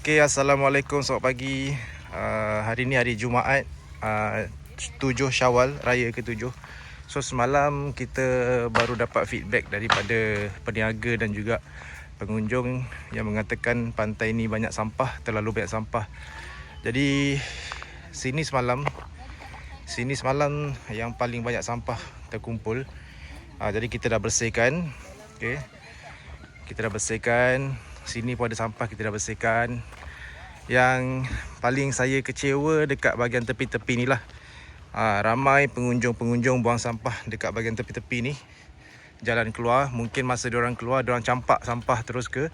Assalamualaikum, selamat pagi. Hari ni hari Jumaat, 7 Syawal, Raya ke-7. So semalam kita baru dapat feedback daripada peniaga dan juga pengunjung yang mengatakan pantai ni banyak sampah, terlalu banyak sampah. Jadi sini semalam yang paling banyak sampah terkumpul. Jadi kita dah bersihkan. Okay. Kita dah bersihkan. Sini pun ada sampah, kita dah bersihkan. Yang paling saya kecewa dekat bahagian tepi-tepi ni lah. Ramai pengunjung buang sampah dekat bahagian tepi-tepi ni. Jalan keluar, mungkin masa diorang keluar, diorang campak sampah terus ke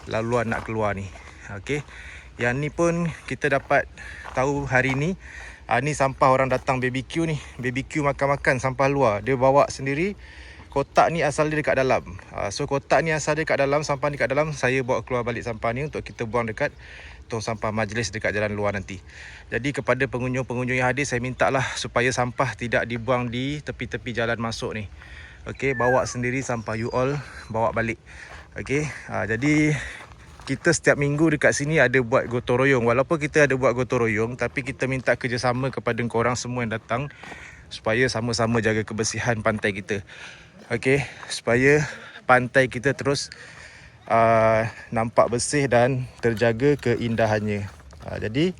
laluan nak keluar ni. Okay. Yang ni pun kita dapat tahu hari ni. Ni sampah orang datang BBQ ni. BBQ makan-makan sampah luar. Dia bawa sendiri. Kotak ni asal dia dekat dalam. So kotak ni asal dia dekat dalam, sampah ni dekat dalam. Saya bawa keluar balik sampah ni untuk kita buang dekat tong sampah majlis dekat jalan luar nanti. Jadi kepada pengunjung-pengunjung yang hadir, saya minta lah supaya sampah tidak dibuang di tepi-tepi jalan masuk ni. Okey, bawa sendiri sampah you all, bawa balik. Okey, jadi kita setiap minggu dekat sini ada buat gotong royong. Walaupun kita ada buat gotong royong, tapi kita minta kerjasama kepada korang semua yang datang supaya sama-sama jaga kebersihan pantai kita. Okey, supaya pantai kita terus nampak bersih dan terjaga keindahannya. Jadi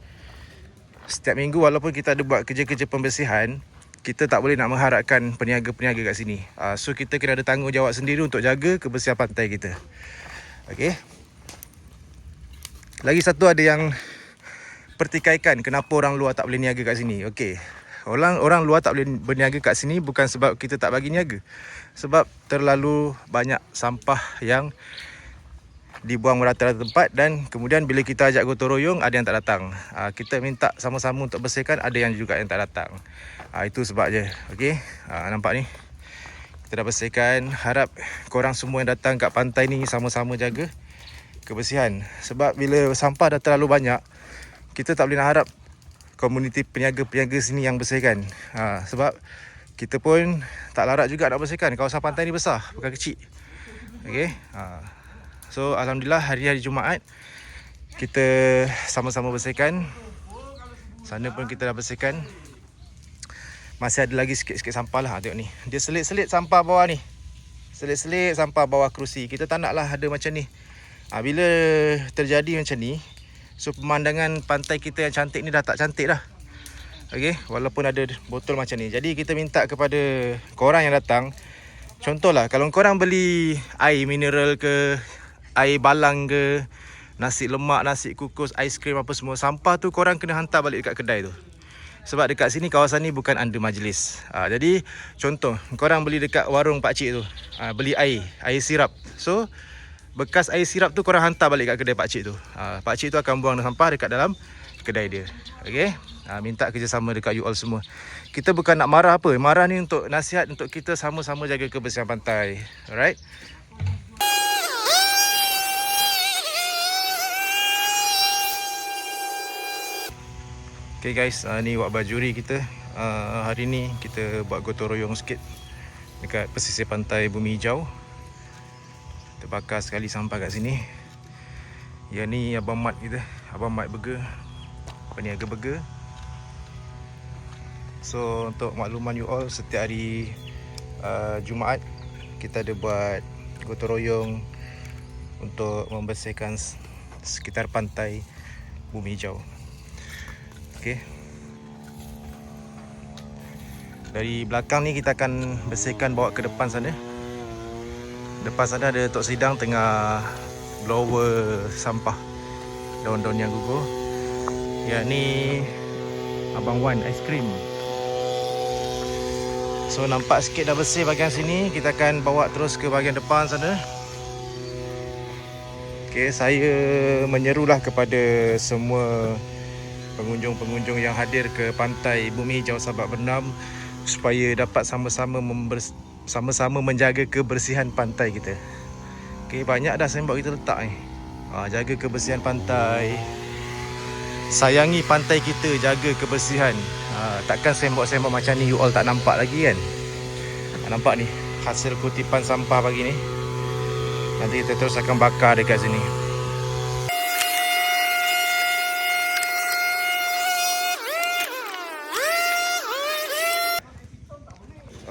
setiap minggu walaupun kita ada buat kerja-kerja pembersihan, kita tak boleh nak mengharapkan peniaga-peniaga kat sini. So kita kena ada tanggungjawab sendiri untuk jaga kebersihan pantai kita. Okey. Lagi satu ada yang pertikaikan kenapa orang luar tak boleh niaga kat sini. Okey. Orang luar tak boleh berniaga kat sini bukan sebab kita tak bagi niaga. Sebab terlalu banyak sampah yang dibuang merata-rata tempat dan kemudian bila kita ajak gotong royong ada yang tak datang. Kita minta sama-sama untuk bersihkan, ada yang juga yang tak datang. Itu sebab je. Okey. Nampak ni. Kita dah bersihkan. Harap korang semua yang datang kat pantai ni sama-sama jaga kebersihan. Sebab bila sampah dah terlalu banyak, kita tak boleh nak harap komuniti peniaga-peniaga sini yang bersihkan. Sebab kita pun tak larat juga nak bersihkan. Kawasan pantai ni besar, bukan kecil. Okey. So alhamdulillah hari-hari Jumaat kita sama-sama bersihkan. Sana pun kita dah bersihkan. Masih ada lagi sikit-sikit sampah lah. Tengok ni. Dia selit-selit sampah bawah ni. Selit-selit sampah bawah kerusi. Kita tak nak lah ada macam ni. Bila terjadi macam ni, so pemandangan pantai kita yang cantik ni dah tak cantik dah. Okey, walaupun ada botol macam ni. Jadi kita minta kepada korang yang datang, contohlah kalau korang beli air mineral ke, air balang ke, nasi lemak, nasi kukus, aiskrim apa semua, sampah tu korang kena hantar balik dekat kedai tu. Sebab dekat sini kawasan ni bukan under majlis. Jadi contoh korang beli dekat warung pakcik tu, beli air sirap. So bekas air sirap tu korang hantar balik kat kedai pakcik tu. Pakcik tu akan buang sampah dekat dalam kedai dia. Okey. Minta kerjasama dekat you all semua. Kita bukan nak marah apa. Marah ni untuk nasihat untuk kita sama-sama jaga kebersihan pantai. Alright. Okay guys, ni wak bajuri kita. Hari ni kita buat gotong royong sikit dekat pesisir pantai Bumi Hijau. Terbakar sekali sampah kat sini. Yang ni Abang Mat kita, Abang Mat Burger, peniaga burger. So untuk makluman you all, setiap hari Jumaat kita ada buat gotong royong untuk membersihkan sekitar pantai Bumi Hijau. Okey. Dari belakang ni kita akan bersihkan, bawa ke depan sana. Depan sana ada Tok Sidang tengah blower sampah daun-daun yang gugur. Yang ni Abang Wan aiskrim. So nampak sikit dah bersih bahagian sini. Kita akan bawa terus ke bahagian depan sana. Okay, saya menyerulah kepada semua pengunjung-pengunjung yang hadir ke pantai Bumi Hijau Sabak Bernam supaya dapat sama-sama menjaga kebersihan pantai kita. Okay, banyak dah sembok kita letak ni. Jaga kebersihan pantai. Sayangi pantai kita, jaga kebersihan. Takkan sembok-sembok macam ni you all tak nampak lagi kan. Nampak ni hasil kutipan sampah pagi ni. Nanti kita terus akan bakar dekat sini.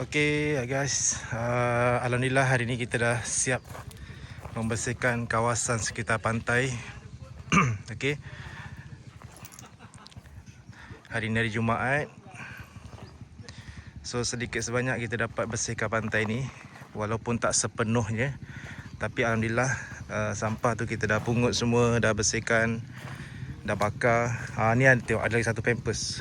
Okay guys, alhamdulillah hari ni kita dah siap membersihkan kawasan sekitar pantai. Okay, hari ni hari Jumaat, so sedikit sebanyak kita dapat bersihkan pantai ni. Walaupun tak sepenuhnya, tapi alhamdulillah sampah tu kita dah pungut semua, dah bersihkan, dah bakar. Ni tengok ada lagi satu Pampers.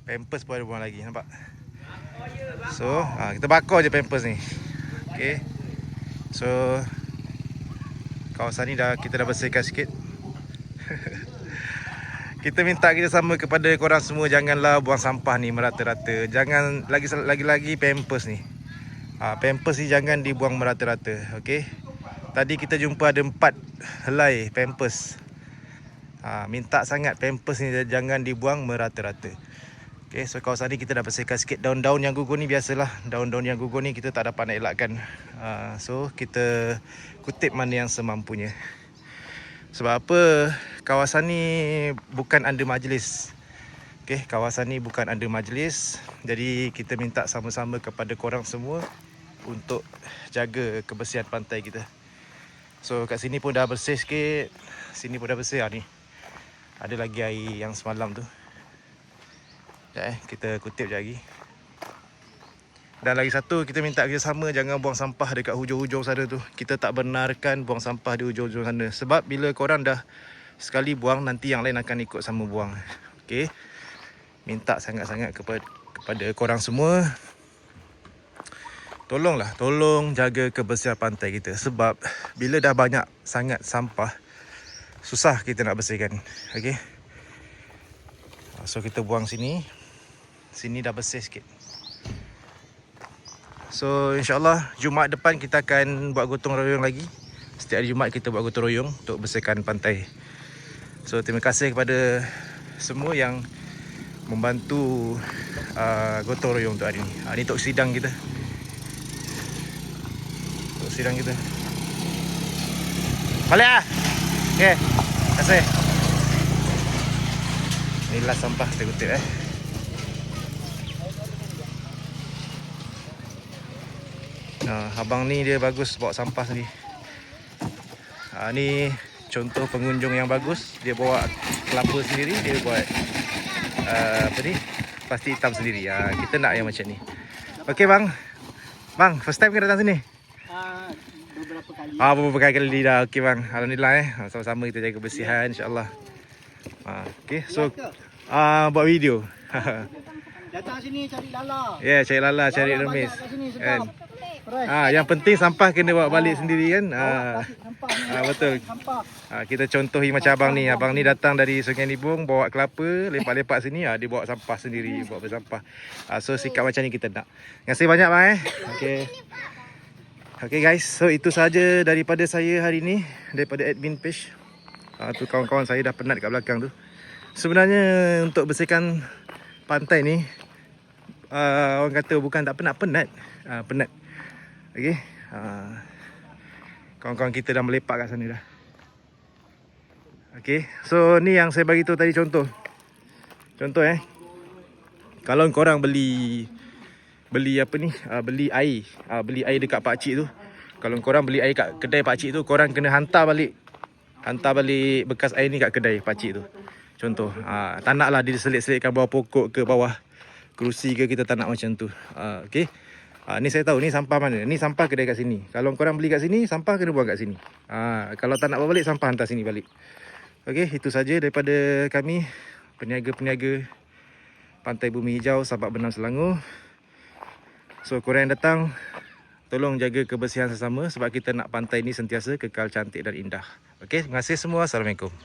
Pampers pun ada buang lagi, nampak? So kita bakar je Pampers ni. Okay, so kawasan ni kita dah bersihkan sikit. Kita minta kerjasama kepada korang semua, janganlah buang sampah ni merata-rata. Jangan lagi-lagi Pampers ni. Pampers ni jangan dibuang merata-rata, okey? Tadi kita jumpa ada 4 helai Pampers. Minta sangat Pampers ni jangan dibuang merata-rata. Okey, so kawasan ni kita dah bersihkan sikit. Daun-daun yang gugur ni biasalah. Daun-daun yang gugur ni kita tak dapat nak elakkan. So kita kutip mana yang semampunya. Sebab apa? Kawasan ni bukan under majlis. Okey, kawasan ni bukan under majlis. Jadi kita minta sama-sama kepada korang semua untuk jaga kebersihan pantai kita. So kat sini pun dah bersih sikit. Sini pun dah bersih ni. Ada lagi air yang semalam tu. Sekejap kita kutip je lagi. Dan lagi satu, kita minta kerjasama, jangan buang sampah dekat hujung-hujung sana tu. Kita tak benarkan buang sampah di hujung-hujung sana. Sebab bila korang dah sekali buang, nanti yang lain akan ikut sama buang. Okey, minta sangat-sangat kepada korang semua, tolong jaga kebersihan pantai kita. Sebab bila dah banyak sangat sampah, susah kita nak bersihkan. Okey, so kita buang sini. Sini dah bersih sikit. So insyaAllah Jumaat depan kita akan buat gotong royong lagi. Setiap hari Jumaat kita buat gotong royong untuk bersihkan pantai. So terima kasih kepada semua yang membantu gotong royong untuk hari ni. Ini untuk sidang kita. Untuk sidang kita. Balik lah. Okay, terima kasih. Inilah sampah kita kutip abang ni dia bagus bawa sampah sendiri. Ni contoh pengunjung yang bagus. Dia bawa kelapa sendiri. Dia buat plastik hitam sendiri. Kita nak yang macam ni. Okey bang. Bang, first time ke datang sini? Beberapa kali. Beberapa kali dah. Okey bang, alhamdulillah sama-sama kita jaga kebersihan insya-Allah. Okey, so buat video. Datang sini cari lala. Ya, cari lala, cari remis. Kan? Fresh. Yang penting sampah kena bawa balik sendiri kan. Sampah. Betul. Sampah. Kita contohi macam abang ni. Abang ni datang dari Sungai Nibung, bawa kelapa, lepak-lepak sini. Dia bawa sampah sendiri, bawa bersampah. So sikap macam ni kita nak. Terima kasih banyak bang Okay guys, so itu saja daripada saya hari ni, daripada admin page. Tu kawan-kawan saya dah penat kat belakang tu. Sebenarnya untuk bersihkan pantai ni, orang kata bukan tak penat, penat. Okey, kawan-kawan kita dah melepak kat sana dah. Okey, so ni yang saya bagi tahu tadi contoh. Kalau korang beli apa ni, beli air dekat pak cik tu. Kalau korang beli air kat kedai pak cik tu, korang kena hantar balik bekas air ni kat kedai pak cik tu. Contoh, tak naklah dia selit-selitkan bawah pokok ke bawah kerusi ke, kita tak nak macam tu. Okey. Ni saya tahu ni sampah mana. Ni sampah kedai kat sini. Kalau korang beli kat sini, sampah kena buang kat sini. Kalau tak nak bawa balik, sampah hantar sini balik. Okey, itu saja daripada kami, peniaga-peniaga Pantai Bumi Hijau, Sabak Benam Selangor. So korang yang datang, tolong jaga kebersihan sesama sebab kita nak pantai ni sentiasa kekal cantik dan indah. Okey, terima kasih semua. Assalamualaikum.